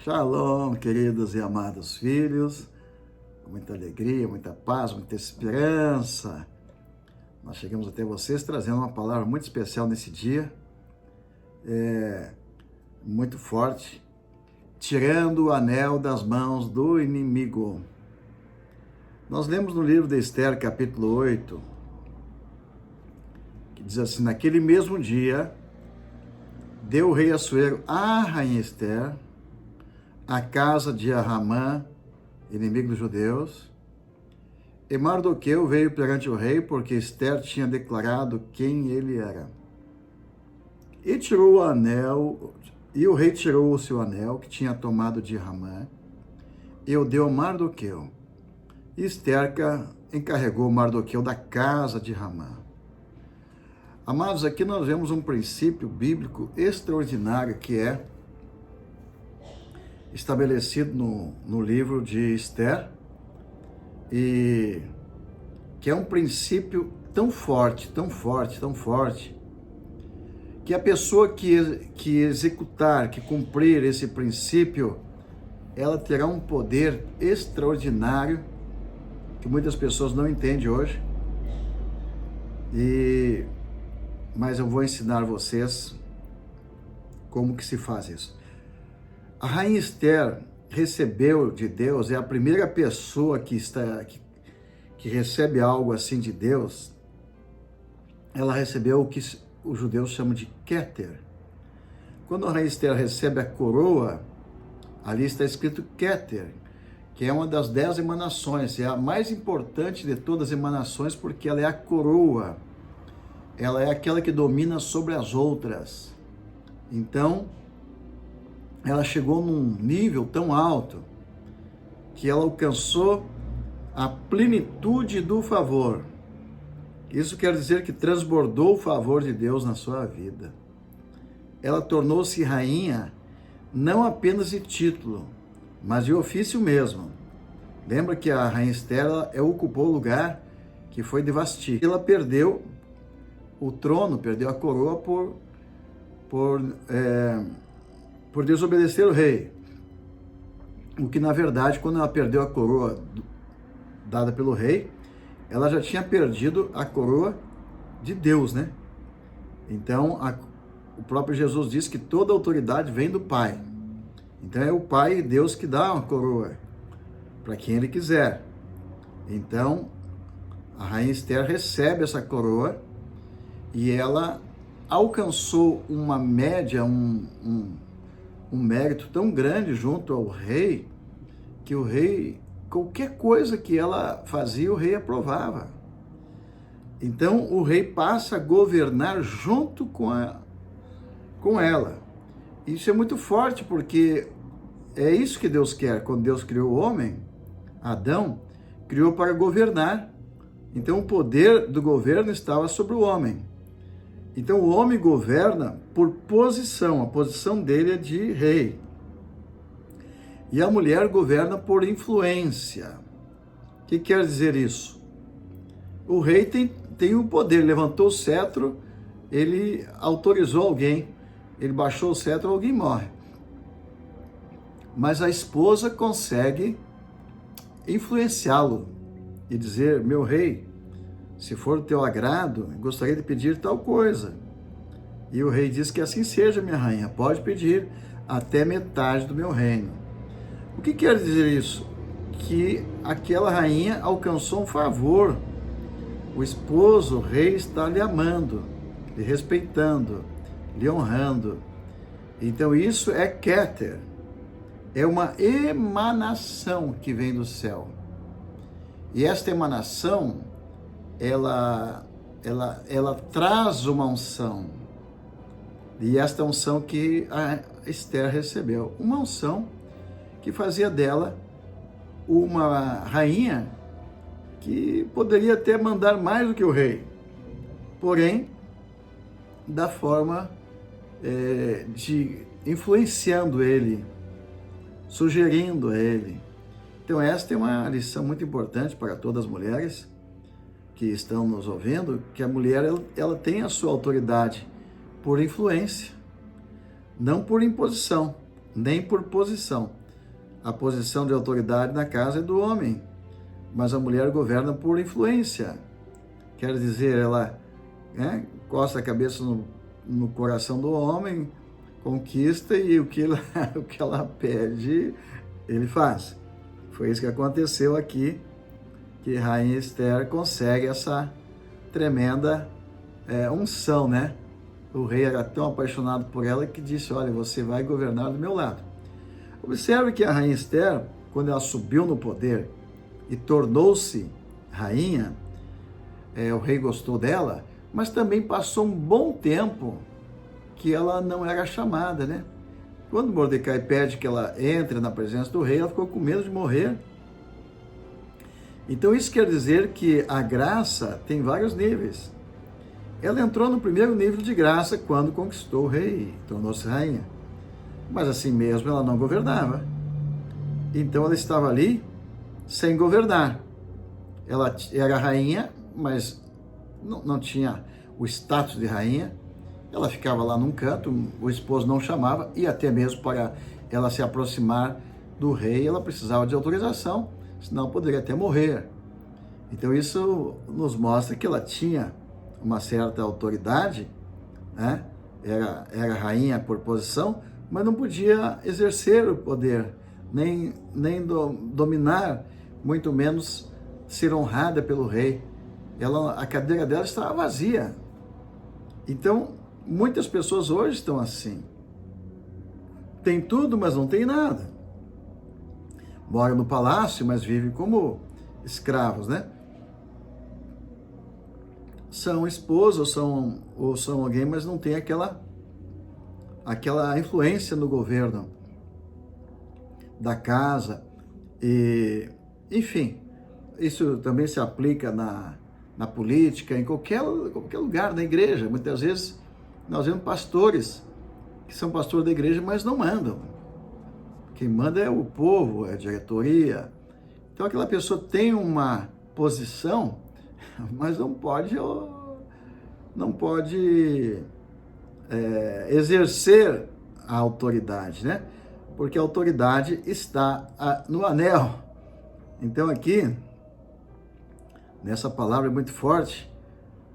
Shalom, queridos e amados filhos, com muita alegria, muita paz, muita esperança. Nós chegamos até vocês trazendo uma palavra muito especial nesse dia, muito forte, tirando o anel das mãos do inimigo. Nós lemos no livro de Esther, capítulo 8, que diz assim: naquele mesmo dia, deu o rei Assuero à rainha Esther a casa de Hamã, inimigo dos judeus, e Mardoqueu veio perante o rei, porque Esther tinha declarado quem ele era. E tirou o anel, e o rei tirou o seu anel, que tinha tomado de Hamã, e o deu a Mardoqueu. E Esther encarregou Mardoqueu da casa de Hamã. Amados, aqui nós vemos um princípio bíblico extraordinário que é estabelecido no livro de Esther, e que é um princípio tão forte, que a pessoa que executar, que cumprir esse princípio, ela terá um poder extraordinário, que muitas pessoas não entendem hoje, mas eu vou ensinar vocês como que se faz isso. A rainha Esther recebeu de Deus, é a primeira pessoa que recebe algo assim de Deus. Ela recebeu o que os judeus chamam de Keter. Quando a rainha Esther recebe a coroa, ali está escrito Keter, que é uma das 10 emanações, é a mais importante de todas as emanações, porque ela é a coroa, ela é aquela que domina sobre as outras. Então, ela chegou num nível tão alto que ela alcançou a plenitude do favor. Isso quer dizer que transbordou o favor de Deus na sua vida. Ela tornou-se rainha não apenas de título, mas de ofício mesmo. Lembra que a rainha Esther ocupou o lugar que foi de Vasti. Ela perdeu o trono, perdeu a coroa por desobedecer o rei. O que, na verdade, quando ela perdeu a coroa dada pelo rei, ela já tinha perdido a coroa de Deus, né? Então, o próprio Jesus disse que toda autoridade vem do Pai. Então, é o Pai, Deus, que dá uma coroa para quem Ele quiser. Então, a rainha Esther recebe essa coroa e ela alcançou uma média, um mérito tão grande junto ao rei, que o rei, qualquer coisa que ela fazia, o rei aprovava. Então, o rei passa a governar junto com ela. Isso é muito forte, porque é isso que Deus quer. Quando Deus criou o homem, Adão, criou para governar. Então, o poder do governo estava sobre o homem. Então, o homem governa por posição, a posição dele é de rei. E a mulher governa por influência. O que quer dizer isso? O rei tem o poder, levantou o cetro, ele autorizou alguém, ele baixou o cetro, alguém morre. Mas a esposa consegue influenciá-lo e dizer: meu rei, se for do teu agrado, gostaria de pedir tal coisa. E o rei diz que assim seja, minha rainha, pode pedir até metade do meu reino. O que quer dizer isso? Que aquela rainha alcançou um favor. O esposo, o rei, está lhe amando, lhe respeitando, lhe honrando. Então isso é Keter, é uma emanação que vem do céu. E esta emanação, ela traz uma unção, e esta unção que a Esther recebeu, uma unção que fazia dela uma rainha que poderia até mandar mais do que o rei, porém, da forma de influenciando ele, sugerindo a ele. Então esta é uma lição muito importante para todas as mulheres que estão nos ouvindo, que a mulher ela tem a sua autoridade por influência, não por imposição. nem por posição. A posição de autoridade na casa é do homem, mas a mulher governa por influência. Quer dizer, ela costa a cabeça no coração do homem, conquista e o que ela pede, ele faz. Foi isso que aconteceu aqui, que Rainha Esther consegue essa tremenda unção, né? O rei era tão apaixonado por ela que disse, olha, você vai governar do meu lado. Observe que a Rainha Esther, quando ela subiu no poder e tornou-se rainha, o rei gostou dela, mas também passou um bom tempo que ela não era chamada, né? Quando Mordecai pede que ela entre na presença do rei, ela ficou com medo de morrer. Então isso quer dizer que a graça tem vários níveis. Ela entrou no primeiro nível de graça quando conquistou o rei, tornou-se rainha. Mas assim mesmo ela não governava. Então ela estava ali sem governar. Ela era rainha, mas não tinha o status de rainha. Ela ficava lá num canto, o esposo não chamava, e até mesmo para ela se aproximar do rei, ela precisava de autorização, senão poderia até morrer. Então isso nos mostra que ela tinha uma certa autoridade, né? Era rainha por posição, mas não podia exercer o poder, nem dominar, muito menos ser honrada pelo rei. A cadeira dela estava vazia. Então, muitas pessoas hoje estão assim. Tem tudo, mas não tem nada. Moram no palácio, mas vivem como escravos, né? São esposas ou são alguém, mas não tem aquela influência no governo da casa. E, enfim, isso também se aplica na política, em qualquer lugar, na igreja. Muitas vezes nós vemos pastores que são pastores da igreja, mas não mandam. Quem manda é o povo, é a diretoria. Então aquela pessoa tem uma posição, mas não pode exercer a autoridade, né? Porque a autoridade está no anel. Então aqui, nessa palavra é muito forte,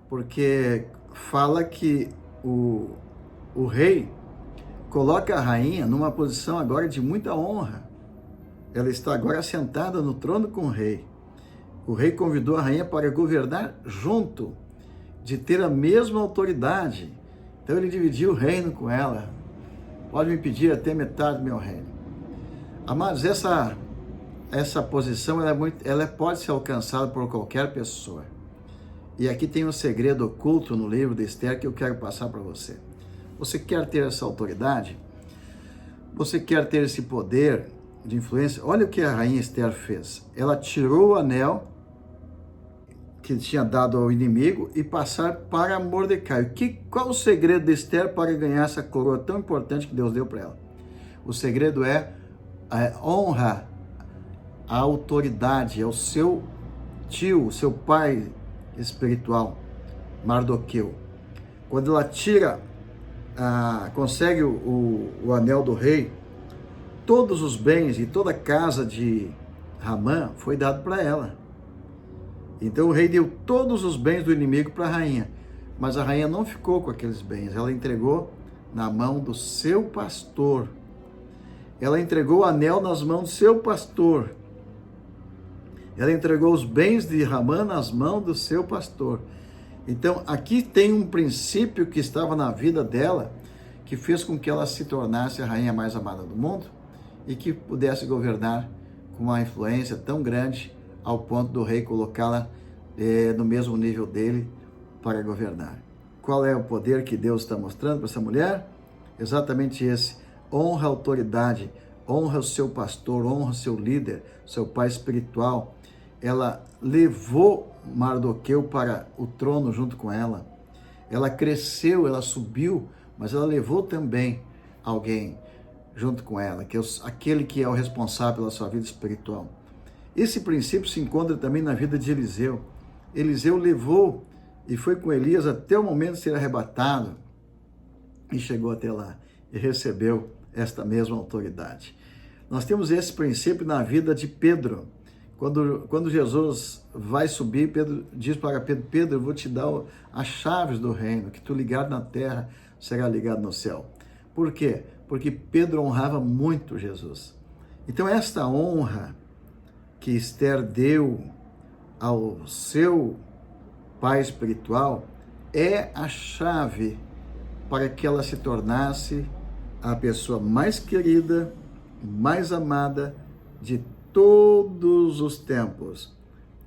porque fala que o rei coloca a rainha numa posição agora de muita honra. Ela está agora sentada no trono com o rei. O rei convidou a rainha para governar junto, de ter a mesma autoridade. Então ele dividiu o reino com ela. Pode me pedir até metade do meu reino. Amados, essa posição ela pode ser alcançada por qualquer pessoa. E aqui tem um segredo oculto no livro de Esther que eu quero passar para você. Você quer ter essa autoridade? Você quer ter esse poder de influência? Olha o que a rainha Esther fez. Ela tirou o anel que tinha dado ao inimigo e passar para Mordecai. Qual o segredo de Esther para ganhar essa coroa tão importante que Deus deu para ela? O segredo é a honra, a autoridade, ao seu tio, o seu pai espiritual, Mardoqueu. Quando ela consegue o anel do rei, todos os bens e toda a casa de Ramã foi dado para ela. Então o rei deu todos os bens do inimigo para a rainha, mas a rainha não ficou com aqueles bens, ela entregou na mão do seu pastor. Ela entregou o anel nas mãos do seu pastor. Ela entregou os bens de Ramã nas mãos do seu pastor. Então, aqui tem um princípio que estava na vida dela, que fez com que ela se tornasse a rainha mais amada do mundo e que pudesse governar com uma influência tão grande ao ponto do rei colocá-la no mesmo nível dele para governar. Qual é o poder que Deus está mostrando para essa mulher? Exatamente esse. Honra a autoridade, honra o seu pastor, honra o seu líder, seu pai espiritual. Ela levou Mardoqueu para o trono junto com ela. Ela cresceu, ela subiu, mas ela levou também alguém junto com ela, que é aquele que é o responsável pela sua vida espiritual. Esse princípio se encontra também na vida de Eliseu. Eliseu levou e foi com Elias até o momento de ser arrebatado e chegou até lá e recebeu esta mesma autoridade. Nós temos esse princípio na vida de Pedro. Quando Jesus vai subir, Pedro diz para Pedro: Pedro, eu vou te dar as chaves do reino, que tu ligado na terra será ligado no céu. Por quê? Porque Pedro honrava muito Jesus. Então esta honra que Esther deu ao seu pai espiritual é a chave para que ela se tornasse a pessoa mais querida, mais amada de todos os tempos.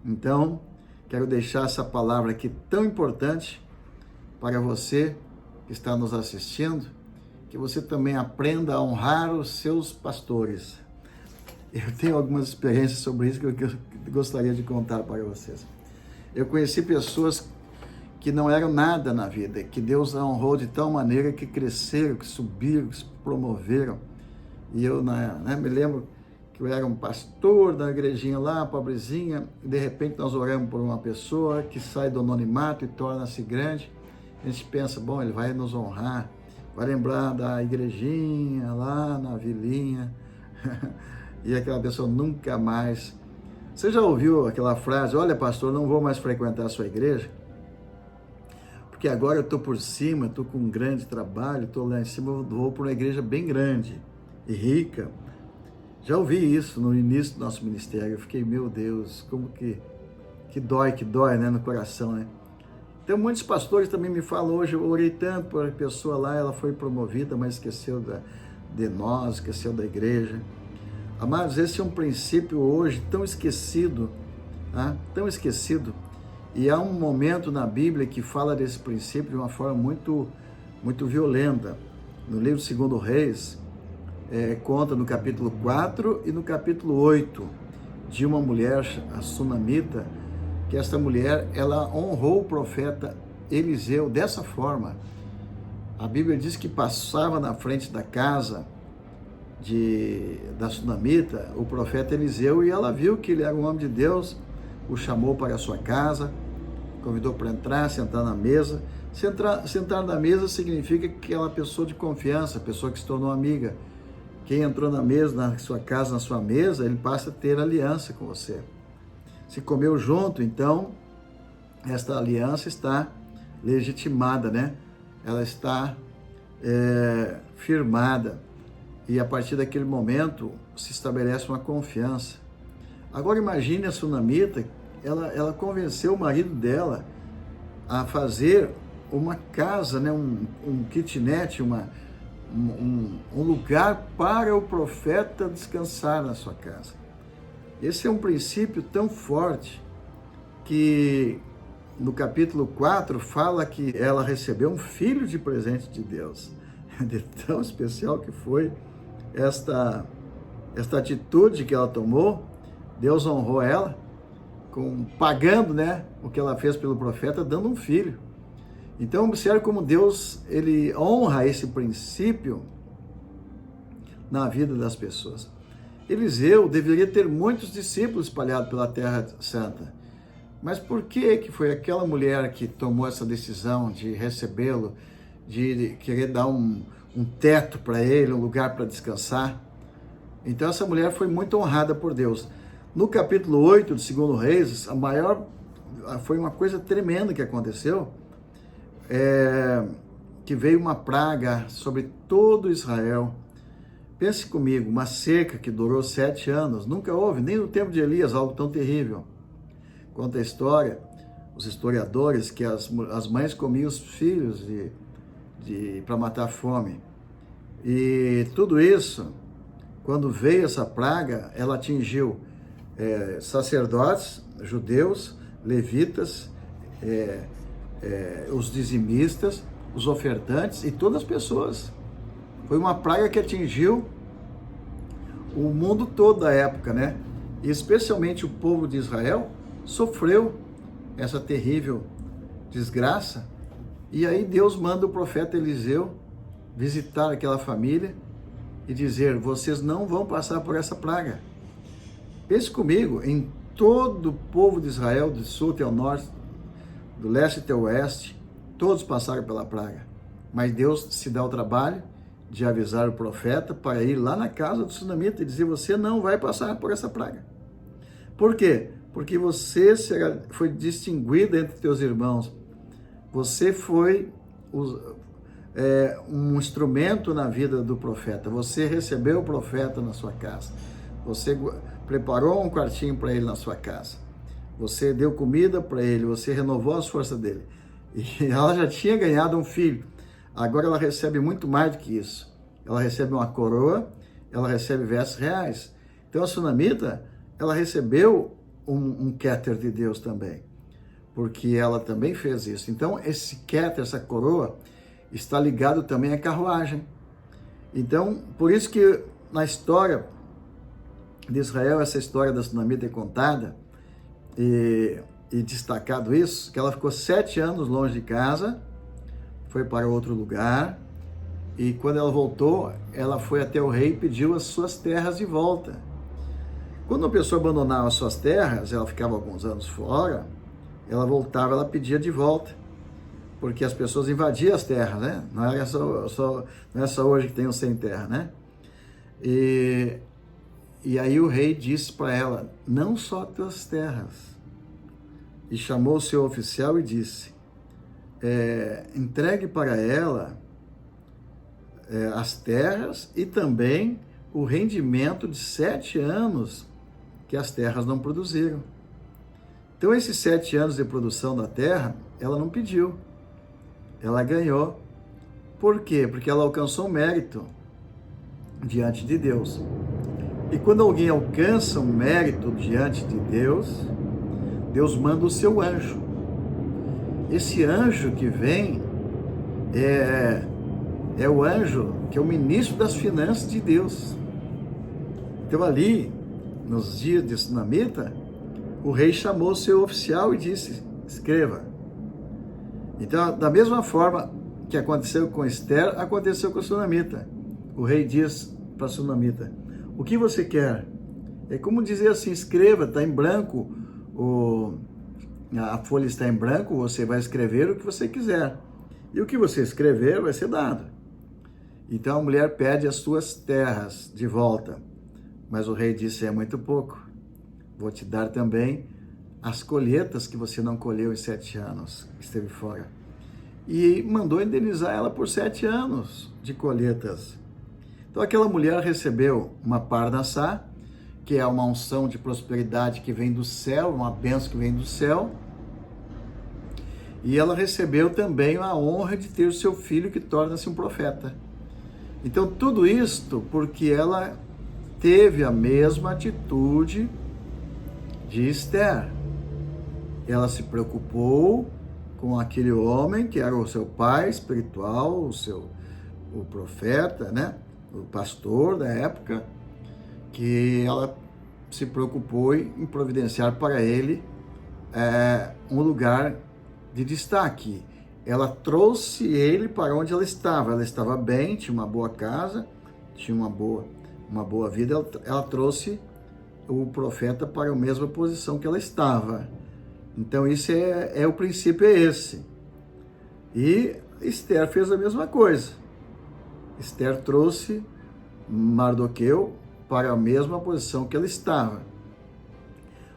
Então, quero deixar essa palavra aqui tão importante para você que está nos assistindo, que você também aprenda a honrar os seus pastores. Eu tenho algumas experiências sobre isso que eu gostaria de contar para vocês. Eu conheci pessoas que não eram nada na vida, que Deus a honrou de tal maneira que cresceram, que subiram, que se promoveram. E eu me lembro que eu era um pastor da igrejinha lá, pobrezinha, e de repente nós oramos por uma pessoa que sai do anonimato e torna-se grande. A gente pensa, bom, ele vai nos honrar, vai lembrar da igrejinha lá na vilinha, e aquela pessoa nunca mais. Você já ouviu aquela frase: olha, pastor, não vou mais frequentar a sua igreja, porque agora eu estou por cima, estou com um grande trabalho, estou lá em cima, vou para uma igreja bem grande e rica. Já ouvi isso no início do nosso ministério. Eu fiquei, meu Deus, como que dói, né, no coração, né? Então, muitos pastores também me falam hoje: eu orei tanto por a pessoa lá, ela foi promovida, mas esqueceu de nós, esqueceu da igreja. Amados, esse é um princípio hoje tão esquecido, tá? Tão esquecido. E há um momento na Bíblia que fala desse princípio de uma forma muito, muito violenta. No livro 2 Reis, conta no capítulo 4 e no capítulo 8 de uma mulher, a Sunamita, que essa mulher, ela honrou o profeta Eliseu dessa forma. A Bíblia diz que passava na frente da casa da Sunamita o profeta Eliseu, e ela viu que ele era um homem de Deus, o chamou para a sua casa, convidou para entrar, sentar na mesa. Sentar na mesa significa que aquela pessoa de confiança, pessoa que se tornou amiga. Quem entrou na mesa, na sua casa, na sua mesa, ele passa a ter aliança com você. Se comeu junto, então, esta aliança está legitimada, né? Ela está firmada. E a partir daquele momento se estabelece uma confiança. Agora imagine a Sunamita, ela convenceu o marido dela a fazer uma casa, né? um kitnet, um lugar para o profeta descansar na sua casa. Esse é um princípio tão forte que no capítulo 4 fala que ela recebeu um filho de presente de Deus. De tão especial que foi esta atitude que ela tomou. Deus honrou ela, pagando, né, o que ela fez pelo profeta, dando um filho. Então, observe como Deus, ele honra esse princípio na vida das pessoas. Eliseu deveria ter muitos discípulos espalhados pela Terra Santa. Mas por que foi aquela mulher que tomou essa decisão de recebê-lo, de querer dar um teto para ele, um lugar para descansar? Então essa mulher foi muito honrada por Deus. No capítulo 8 de 2 Reis, foi uma coisa tremenda que aconteceu, que veio uma praga sobre todo Israel. Pense comigo, uma seca que durou 7 anos, nunca houve, nem no tempo de Elias, algo tão terrível. Conta a história, os historiadores, que as mães comiam os filhos para matar a fome. E tudo isso, quando veio essa praga, ela atingiu sacerdotes, judeus, levitas, os dizimistas, os ofertantes e todas as pessoas. Foi uma praga que atingiu o mundo todo da época, né? E especialmente o povo de Israel sofreu essa terrível desgraça. E aí Deus manda o profeta Eliseu visitar aquela família e dizer: vocês não vão passar por essa praga. Pense comigo, em todo o povo de Israel, do sul até o norte, do leste até o oeste, todos passaram pela praga. Mas Deus se dá o trabalho de avisar o profeta para ir lá na casa do sunamita e dizer: você não vai passar por essa praga. Por quê? Porque você foi distinguido entre teus irmãos. Você foi um instrumento na vida do profeta. Você recebeu o profeta na sua casa. Você preparou um quartinho para ele na sua casa. Você deu comida para ele. Você renovou as forças dele. E ela já tinha ganhado um filho. Agora ela recebe muito mais do que isso. Ela recebe uma coroa, ela recebe vestes reais. Então a sunamita, ela recebeu um Keter de Deus também, porque ela também fez isso. Então esse Keter, essa coroa, está ligado também à carruagem. Então, por isso que na história de Israel, essa história da sunamita é contada, e destacado isso, que ela ficou 7 anos longe de casa, foi para outro lugar, e quando ela voltou, ela foi até o rei e pediu as suas terras de volta. Quando uma pessoa abandonava as suas terras, ela ficava alguns anos fora, ela voltava, ela pedia de volta, porque as pessoas invadiam as terras, né? Não é só hoje que tem um sem terra, né? E aí o rei disse para ela: não só tuas terras. E chamou o seu oficial e disse: entregue para ela as terras e também o rendimento de 7 anos que as terras não produziram. Então, esses 7 anos de produção da terra, ela não pediu, ela ganhou. Por quê? Porque ela alcançou um mérito diante de Deus. E quando alguém alcança um mérito diante de Deus, Deus manda o seu anjo. Esse anjo que vem é o anjo que é o ministro das finanças de Deus. Então ali, nos dias de sunamita, o rei chamou o seu oficial e disse: escreva. Então, da mesma forma que aconteceu com Esther, aconteceu com a sunamita. O rei diz para a sunamita: o que você quer? É como dizer assim: escreva, está em branco, a folha está em branco, você vai escrever o que você quiser. E o que você escrever vai ser dado. Então a mulher pede as suas terras de volta. Mas o rei disse: é muito pouco. Vou te dar também as colheitas que você não colheu em 7 anos, que esteve fora. E mandou indenizar ela por 7 anos de colheitas. Então aquela mulher recebeu uma parnassá, que é uma unção de prosperidade que vem do céu, uma bênção que vem do céu. E ela recebeu também a honra de ter o seu filho, que torna-se um profeta. Então tudo isto porque ela teve a mesma atitude de Esther. Ela se preocupou com aquele homem que era o seu pai espiritual, o profeta, né? O pastor da época, que ela se preocupou em providenciar para ele um lugar de destaque. Ela trouxe ele para onde ela estava. Ela estava bem, tinha uma boa casa, tinha uma boa vida. Ela trouxe o profeta para a mesma posição que ela estava. Então isso o princípio é esse. E Esther fez a mesma coisa. Esther trouxe Mardoqueu para a mesma posição que ela estava.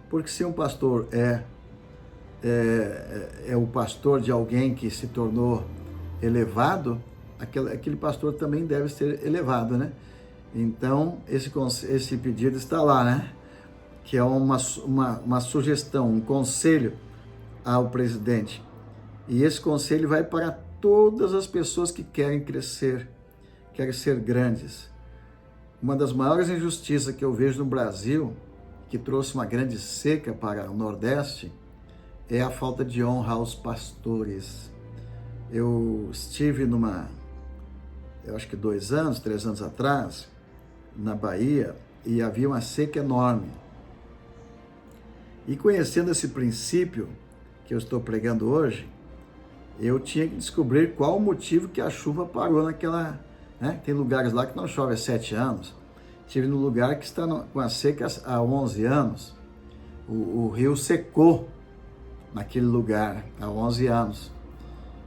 Porque se um pastor é o pastor de alguém que se tornou elevado, aquele pastor também deve ser elevado, né? Então, esse pedido está lá, né? Que é uma sugestão, um conselho ao presidente. E esse conselho vai para todas as pessoas que querem crescer, querem ser grandes. Uma das maiores injustiças que eu vejo no Brasil, que trouxe uma grande seca para o Nordeste, é a falta de honra aos pastores. Eu estive eu acho que 2 anos, 3 anos atrás, na Bahia, e havia uma seca enorme. E conhecendo esse princípio que eu estou pregando hoje, eu tinha que descobrir qual o motivo que a chuva parou naquela... Né? Tem lugares lá que não chove há 7 anos. Estive no lugar que está com a seca há 11 anos. O rio secou naquele lugar há 11 anos.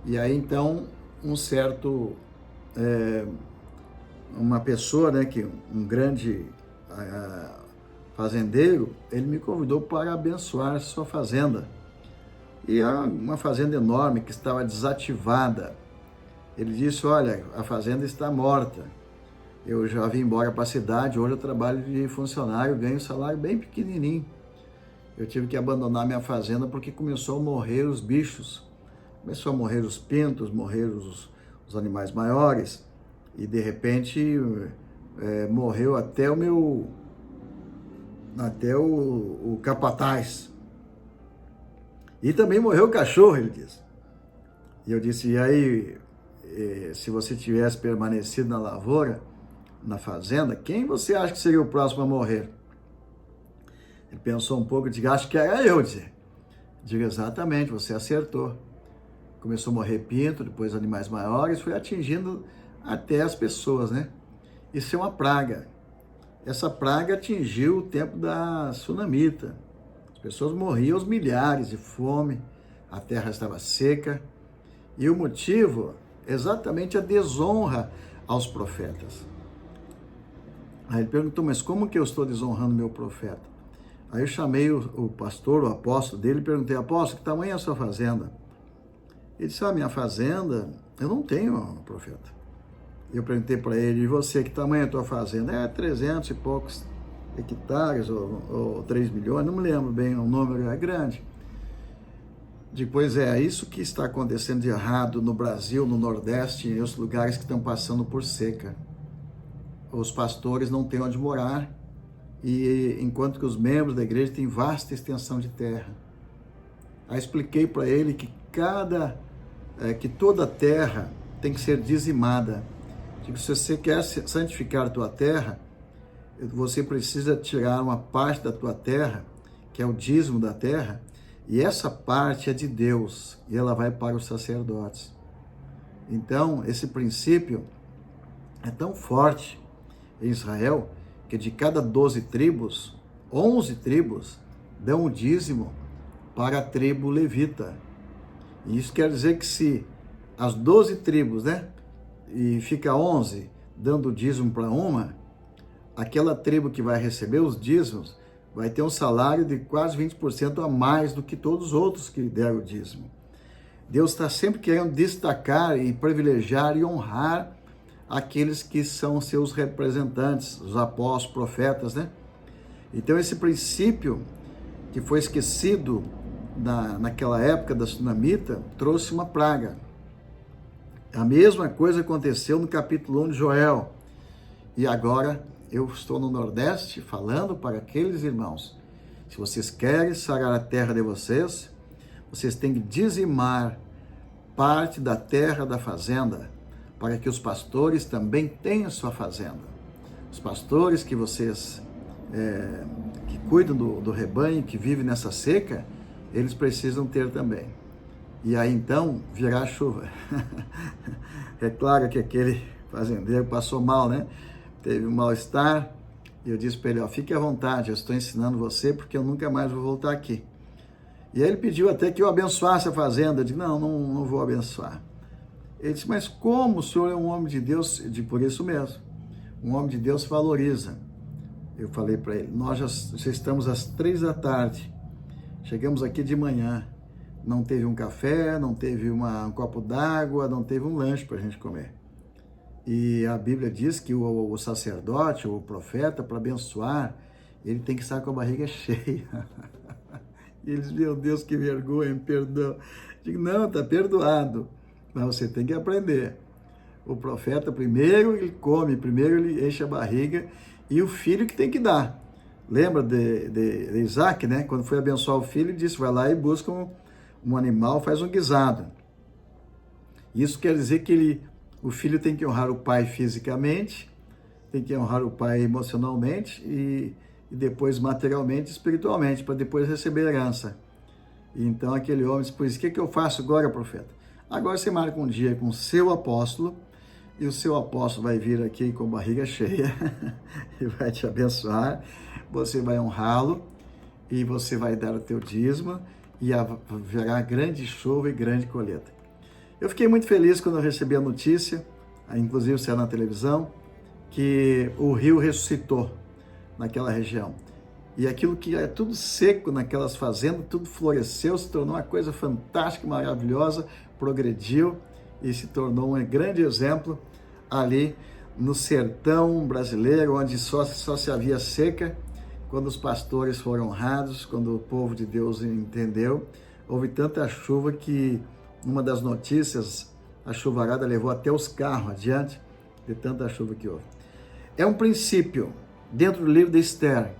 E aí, então, um certo uma pessoa, né, que um grande fazendeiro, ele me convidou para abençoar sua fazenda. E é uma fazenda enorme que estava desativada. Ele disse, olha, a fazenda está morta. Eu já vim embora para a cidade, hoje eu trabalho de funcionário, ganho um salário bem pequenininho. Eu tive que abandonar minha fazenda porque começou a morrer os bichos. Começou a morrer os pintos, morrer os animais maiores. E de repente morreu até o capataz. E também morreu o cachorro, ele disse. E eu disse, e aí, se você tivesse permanecido na lavoura, na fazenda, quem você acha que seria o próximo a morrer? Ele pensou um pouco e disse, acho que era eu, dizer. Digo, exatamente, você acertou. Começou a morrer pinto, depois animais maiores, foi atingindo até as pessoas, né? Isso é uma praga. Essa praga atingiu o tempo da tsunamita. As pessoas morriam aos milhares de fome, a terra estava seca. E o motivo, exatamente a desonra aos profetas. Aí ele perguntou, mas como que eu estou desonrando meu profeta? Aí eu chamei o pastor, o apóstolo dele, e perguntei, apóstolo, que tamanho é a sua fazenda? Ele disse, minha fazenda, eu não tenho profeta. Eu perguntei para ele, e você, que tamanho é a tua fazenda? 300 e poucos hectares, ou 3 milhões, não me lembro bem, o número é grande. Depois é isso que está acontecendo de errado no Brasil, no Nordeste, em outros lugares que estão passando por seca. Os pastores não têm onde morar, e enquanto que os membros da igreja têm vasta extensão de terra. Aí expliquei para ele que que toda a terra tem que ser dizimada. Digo, se você quer santificar a tua terra, você precisa tirar uma parte da tua terra, que é o dízimo da terra, e essa parte é de Deus, e ela vai para os sacerdotes. Então, esse princípio é tão forte em Israel, que de cada 12 tribos, 11 tribos dão o dízimo para a tribo levita. E isso quer dizer que se as 12 tribos, né, e fica 11 dando o dízimo para uma, aquela tribo que vai receber os dízimos vai ter um salário de quase 20% a mais do que todos os outros que deram o dízimo. Deus está sempre querendo destacar e privilegiar e honrar aqueles que são seus representantes, os apóstolos, profetas, né? Então esse princípio que foi esquecido naquela época da tsunamita trouxe uma praga. A mesma coisa aconteceu no capítulo 1 de Joel. E agora eu estou no Nordeste falando para aqueles irmãos, se vocês querem sarar a terra de vocês, vocês têm que dizimar parte da terra da fazenda, para que os pastores também tenham sua fazenda. Os pastores que vocês, que cuidam do rebanho, que vivem nessa seca, eles precisam ter também. E aí então virá chuva. É claro que aquele fazendeiro passou mal, né? Teve um mal-estar, e eu disse para ele, fique à vontade, eu estou ensinando você porque eu nunca mais vou voltar aqui. E aí ele pediu até que eu abençoasse a fazenda. Eu disse, não vou abençoar. Ele disse, mas como o senhor é um homem de Deus? Eu disse, por isso mesmo. Um homem de Deus valoriza. Eu falei para ele, nós já estamos às 3 da tarde. Chegamos aqui de manhã. Não teve um café, não teve um copo d'água, não teve um lanche para a gente comer. E a Bíblia diz que o sacerdote, ou o profeta, para abençoar, ele tem que estar com a barriga cheia. E eles, meu Deus, que vergonha, me perdoa. Digo, não, está perdoado. Mas você tem que aprender. O profeta, primeiro ele come, primeiro ele enche a barriga, e o filho que tem que dar. Lembra de Isaac, né? Quando foi abençoar o filho, ele disse, vai lá e busca um animal, faz um guisado. Isso quer dizer que o filho tem que honrar o pai fisicamente, tem que honrar o pai emocionalmente e depois materialmente e espiritualmente, para depois receber herança. E então aquele homem disse, pois o que eu faço agora, profeta? Agora você marca um dia com o seu apóstolo, e o seu apóstolo vai vir aqui com barriga cheia e vai te abençoar, você vai honrá-lo e você vai dar o teu dízimo e haverá grande chuva e grande colheita. Eu fiquei muito feliz quando eu recebi a notícia, inclusive saiu na televisão, que o rio ressuscitou naquela região. E aquilo que é tudo seco naquelas fazendas, tudo floresceu, se tornou uma coisa fantástica, maravilhosa, progrediu e se tornou um grande exemplo ali no sertão brasileiro, onde só se havia seca. Quando os pastores foram honrados, quando o povo de Deus entendeu, houve tanta chuva que, numa das notícias, a chuvarada levou até os carros adiante, de tanta chuva que houve. É um princípio, dentro do livro de Esther,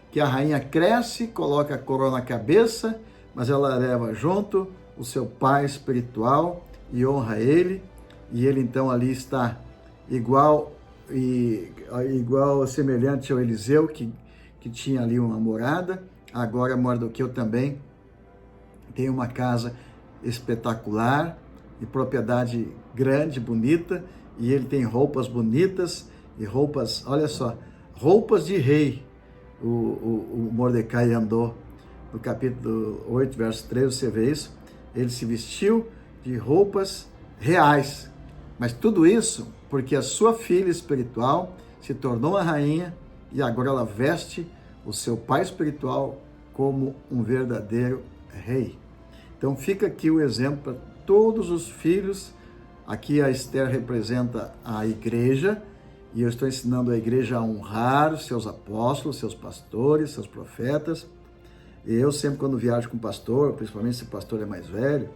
que a rainha cresce, coloca a coroa na cabeça, mas ela leva junto o seu pai espiritual e honra ele, e ele então ali está igual semelhante ao Eliseu, que tinha ali uma morada. Agora Mardoqueu também tem uma casa espetacular e propriedade grande, bonita, e ele tem roupas bonitas e roupas, olha só, roupas de rei. O Mordecai andou, no capítulo 8, verso 13, você vê isso, ele se vestiu de roupas reais, mas tudo isso porque a sua filha espiritual se tornou a rainha e agora ela veste o seu pai espiritual como um verdadeiro rei. Então fica aqui o exemplo para todos os filhos. Aqui a Esther representa a igreja, e eu estou ensinando a igreja a honrar os seus apóstolos, seus pastores, seus profetas. E eu sempre, quando viajo com pastor, principalmente se o pastor é mais velho,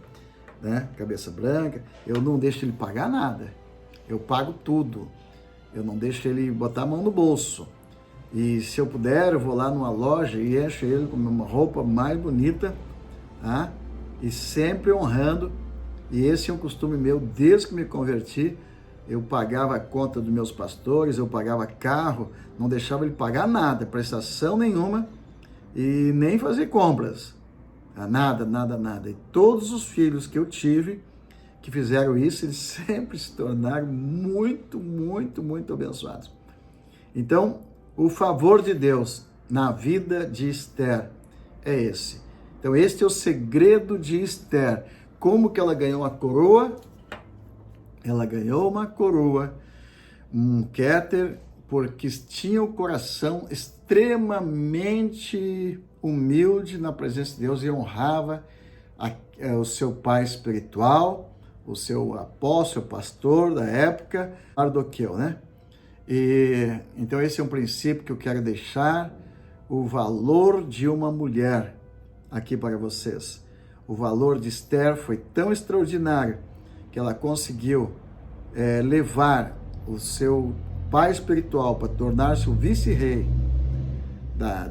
né, cabeça branca, eu não deixo ele pagar nada. Eu pago tudo. Eu não deixo ele botar a mão no bolso. E se eu puder, eu vou lá numa loja e encho ele com uma roupa mais bonita, tá? E sempre honrando. E esse é um costume meu desde que me converti. Eu pagava a conta dos meus pastores, eu pagava carro, não deixava ele pagar nada, prestação nenhuma e nem fazer compras. Nada. E todos os filhos que eu tive que fizeram isso, eles sempre se tornaram muito abençoados. Então, o favor de Deus na vida de Esther é esse. Então, este é o segredo de Esther. Como que ela ganhou a coroa? Ela ganhou uma coroa, um Kéter, porque tinha o coração extremamente humilde na presença de Deus e honrava o seu pai espiritual, o seu apóstolo, pastor da época, Mardoqueu, né? E então esse é um princípio que eu quero deixar, o valor de uma mulher aqui para vocês. O valor de Esther foi tão extraordinário que ela conseguiu levar o seu pai espiritual para tornar-se o vice-rei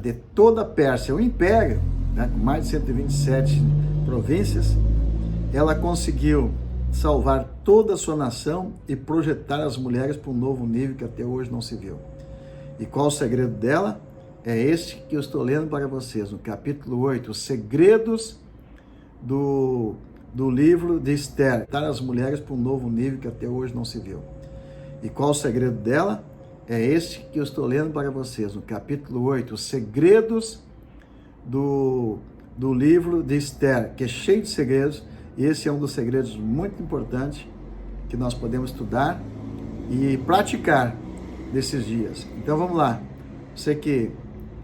de toda a Pérsia, o império, né, com mais de 127 províncias. Ela conseguiu salvar toda a sua nação e projetar as mulheres para um novo nível que até hoje não se viu. E qual o segredo dela? É este que eu estou lendo para vocês, no capítulo 8, os segredos do livro de Esther, projetar as mulheres para um novo nível que até hoje não se viu. E qual o segredo dela? É este que eu estou lendo para vocês, no capítulo 8, os segredos do livro de Esther, que é cheio de segredos. E esse é um dos segredos muito importantes que nós podemos estudar e praticar nesses dias. Então vamos lá. Você que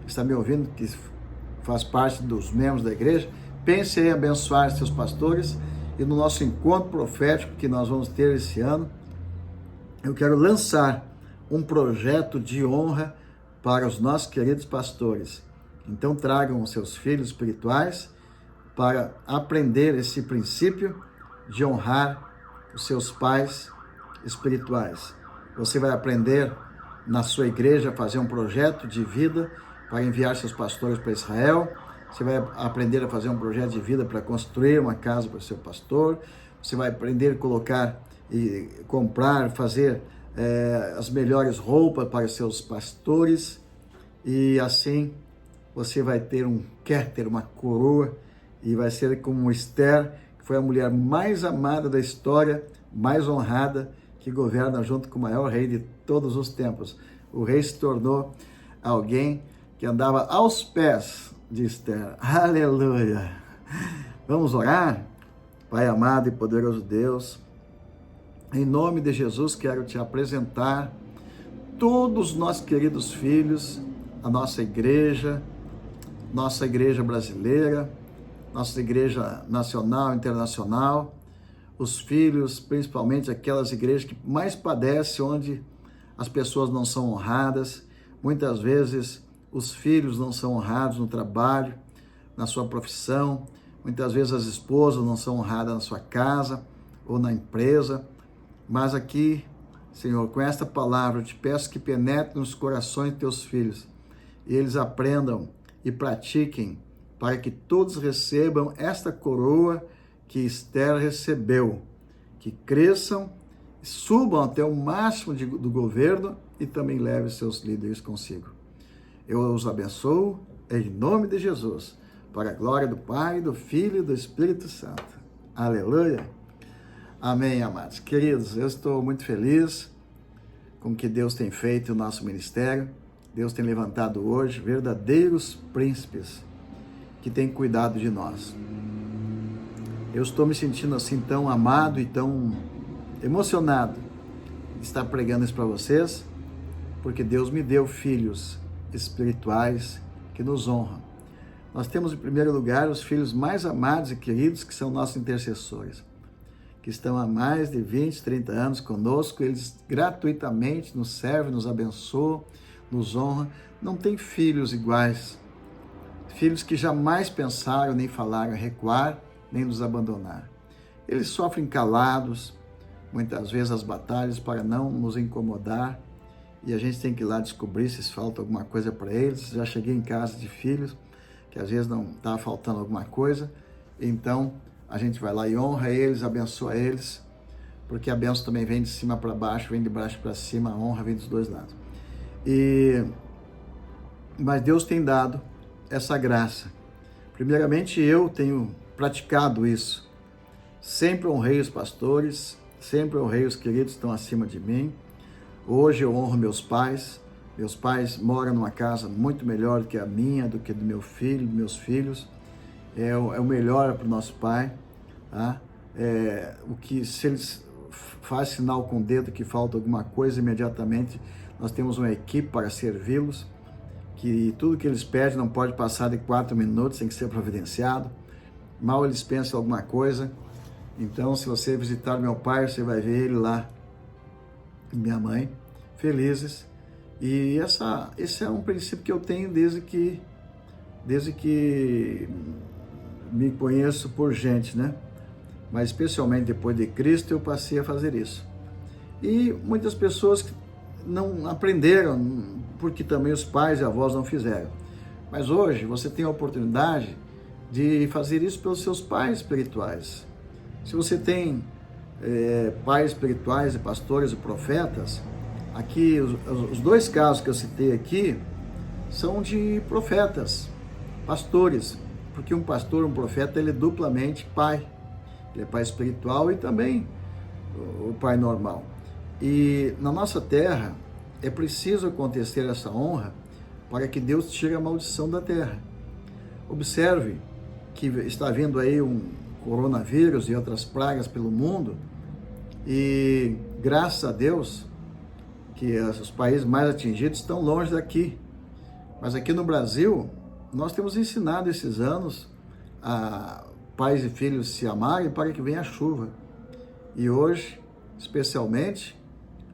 está me ouvindo, que faz parte dos membros da igreja, pense em abençoar seus pastores. E no nosso encontro profético que nós vamos ter esse ano, eu quero lançar um projeto de honra para os nossos queridos pastores. Então tragam os seus filhos espirituais para aprender esse princípio de honrar os seus pais espirituais. Você vai aprender na sua igreja a fazer um projeto de vida para enviar seus pastores para Israel. Você vai aprender a fazer um projeto de vida para construir uma casa para o seu pastor. Você vai aprender a colocar e comprar, fazer as melhores roupas para os seus pastores. E assim você vai ter quer ter uma coroa e vai ser como Esther, que foi a mulher mais amada da história, mais honrada, que governa junto com o maior rei de todos os tempos. O rei se tornou alguém que andava aos pés de Esther. Aleluia! Vamos orar? Pai amado e poderoso Deus, em nome de Jesus quero te apresentar todos os nossos queridos filhos, a nossa igreja brasileira, nossa igreja nacional, internacional, os filhos, principalmente aquelas igrejas que mais padecem, onde as pessoas não são honradas. Muitas vezes os filhos não são honrados no trabalho, na sua profissão. Muitas vezes as esposas não são honradas na sua casa ou na empresa. Mas aqui, Senhor, com esta palavra, eu te peço que penetre nos corações de teus filhos e eles aprendam e pratiquem para que todos recebam esta coroa que Esther recebeu, que cresçam, subam até o máximo do governo e também levem seus líderes consigo. Eu os abençoo em nome de Jesus, para a glória do Pai, do Filho e do Espírito Santo. Aleluia. Amém, amados. Queridos, eu estou muito feliz com o que Deus tem feito no nosso ministério. Deus tem levantado hoje verdadeiros príncipes que têm cuidado de nós. Eu estou me sentindo assim tão amado e tão emocionado de estar pregando isso para vocês, porque Deus me deu filhos espirituais que nos honram. Nós temos em primeiro lugar os filhos mais amados e queridos, que são nossos intercessores, que estão há mais de 20, 30 anos conosco. Eles gratuitamente nos servem, nos abençoam, nos honram. Não tem filhos iguais, filhos que jamais pensaram nem falaram em recuar, nem nos abandonar. Eles sofrem calados, muitas vezes as batalhas para não nos incomodar, e a gente tem que ir lá descobrir se falta alguma coisa para eles. Já cheguei em casa de filhos que às vezes não está faltando alguma coisa, então a gente vai lá e honra eles, abençoa eles, porque a bênção também vem de cima para baixo, vem de baixo para cima, a honra vem dos dois lados. Mas Deus tem dado essa graça. Primeiramente, eu tenho praticado isso. Sempre honrei os pastores, sempre honrei os queridos que estão acima de mim. Hoje eu honro meus pais. Meus pais moram numa casa muito melhor do que a minha, do que do meu filho, dos meus filhos. É o melhor para o nosso pai. Tá? Se eles fazem sinal com o dedo que falta alguma coisa, imediatamente nós temos uma equipe para servi-los, que tudo que eles pedem não pode passar de 4 minutos, tem que ser providenciado. Mal eles pensam alguma coisa. Então, se você visitar meu pai, você vai ver ele lá e minha mãe, felizes. E esse é um princípio que eu tenho desde que me conheço por gente, né? Mas especialmente depois de Cristo eu passei a fazer isso. E muitas pessoas não aprenderam, porque também os pais e avós não fizeram. Mas hoje você tem a oportunidade de fazer isso pelos seus pais espirituais. Se você tem pais espirituais e pastores e profetas, aqui os dois casos que eu citei aqui são de profetas, pastores, porque um pastor, um profeta, ele é duplamente pai. Ele é pai espiritual e também o pai normal. E na nossa terra é preciso acontecer essa honra para que Deus tire a maldição da terra. Observe que está vindo aí um coronavírus e outras pragas pelo mundo, e graças a Deus que os países mais atingidos estão longe daqui. Mas aqui no Brasil, nós temos ensinado esses anos a pais e filhos se amarem para que venha a chuva. E hoje, especialmente,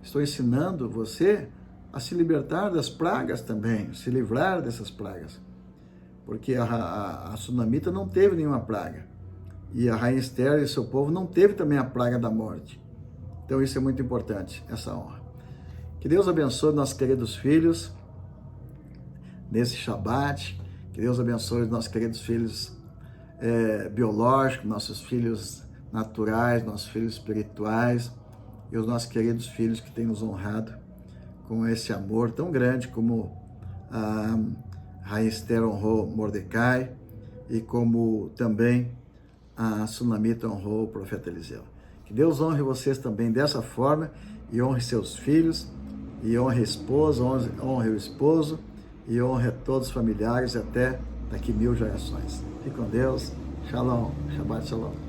estou ensinando você a se libertar das pragas também, se livrar dessas pragas. Porque a Sunamita não teve nenhuma praga. E a Rainha Esther e seu povo não teve também a praga da morte. Então isso é muito importante, essa honra. Que Deus abençoe nossos queridos filhos nesse Shabat. Que Deus abençoe os nossos queridos filhos biológicos, nossos filhos naturais, nossos filhos espirituais e os nossos queridos filhos que têm nos honrado com esse amor tão grande como a Rainha Esther honrou Mordecai e como também a Sunamita honrou o profeta Eliseu. Que Deus honre vocês também dessa forma e honre seus filhos, e honre a esposa, honre o esposo, e honre a todos os familiares até daqui 1000 gerações. Fique com Deus. Shalom. Shabbat Shalom.